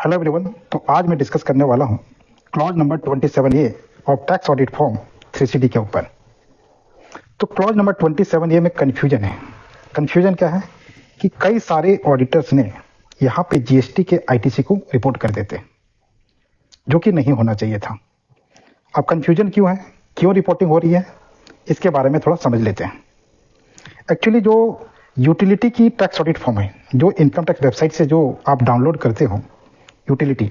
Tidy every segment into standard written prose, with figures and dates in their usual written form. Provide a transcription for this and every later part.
Hello everyone. तो आज मैं डिस्कस करने वाला हूं clause number 27A of tax audit form 3CD के ऊपर। तो क्लॉज नंबर 27A में कन्फ्यूजन है। कन्फ्यूजन क्या है कि कई सारे ऑडिटर्स ने यहाँ पे जीएसटी के आईटीसी को रिपोर्ट कर देते, जो कि नहीं होना चाहिए था। अब कन्फ्यूजन क्यों है, क्यों रिपोर्टिंग हो रही है, इसके बारे में थोड़ा समझ लेते हैं। एक्चुअली जो यूटिलिटी की टैक्स ऑडिट फॉर्म है, जो इनकम टैक्स वेबसाइट से जो आप डाउनलोड करते हो यूटिलिटी,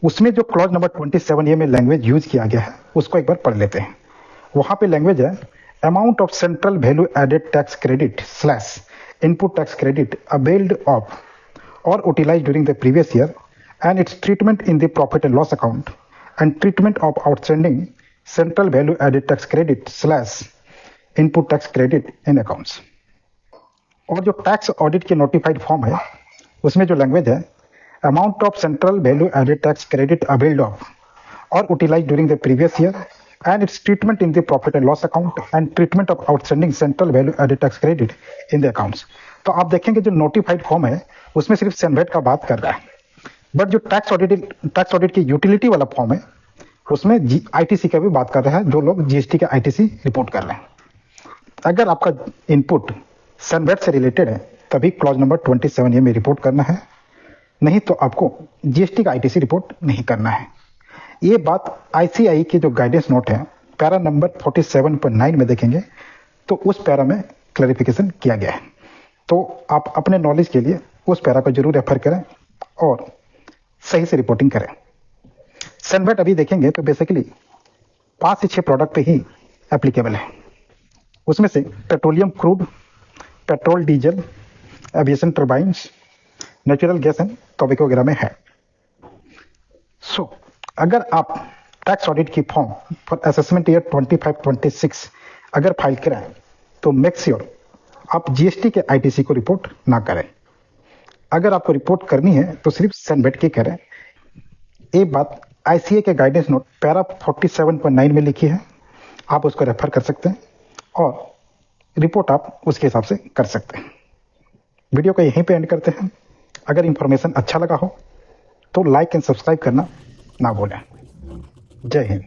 उसमें जो क्लॉज नंबर 27A में लैंग्वेज यूज किया गया है उसको एक बार पढ़ लेते हैं। वहां पे लैंग्वेज है amount of central value added tax credit slash input tax credit availed of और utilized during the previous year and its treatment in the profit and loss account and treatment of outstanding central value added tax credit slash input tax credit in accounts। और जो tax audit की notified form है उसमें जो language है amount of central value added tax credit availed of और utilized during the previous year and its treatment in the profit and loss account and treatment of outstanding central value added tax credit in the accounts। तो आप देखेंगे जो notified form है उसमें सिर्फ CENVAT का बात कर रहा है, बट जो टैक्स ऑडिट की यूटिलिटी वाला फॉर्म है उसमें आईटीसी का भी बात कर रहा है, जो लोग जीएसटी के आईटीसी रिपोर्ट कर रहे हैं। अगर आपका इनपुट सेनवेट से रिलेटेड है तभी क्लॉज नंबर 27A में रिपोर्ट करना है, नहीं तो आपको जीएसटी का आईटीसी रिपोर्ट नहीं करना है। ये बात आईसीआई के जो गाइडेंस नोट है पैरा नंबर 47.9 में देखेंगे तो उस पैरा में क्लैरिफिकेशन किया गया है। तो आप अपने नॉलेज के लिए उस पैरा को जरूर रेफर करें और सही से रिपोर्टिंग करें। सेनवेट अभी देखेंगे तो बेसिकली 5 से 6 प्रोडक्ट पे ही एप्लीकेबल है। उसमें से petroleum crude, petrol diesel, aviation turbines, natural gas and tobacco वगैरह में है। सो अगर आप टैक्स ऑडिट की फॉर्म फॉर असेसमेंट ईयर 25-26 अगर फाइल कराएं तो मेक श्योर आप जीएसटी के आईटीसी को रिपोर्ट ना करें। अगर आपको रिपोर्ट करनी है तो सिर्फ सेनवेट की करें। एक बात आईसीए के गाइडेंस नोट पैरा 47.9 में लिखी है, आप उसको रेफर कर सकते हैं और रिपोर्ट आप उसके हिसाब से कर सकते हैं। वीडियो को यहीं पे एंड करते हैं। अगर इंफॉर्मेशन अच्छा लगा हो तो लाइक एंड सब्सक्राइब करना ना भूलें। जय हिंद।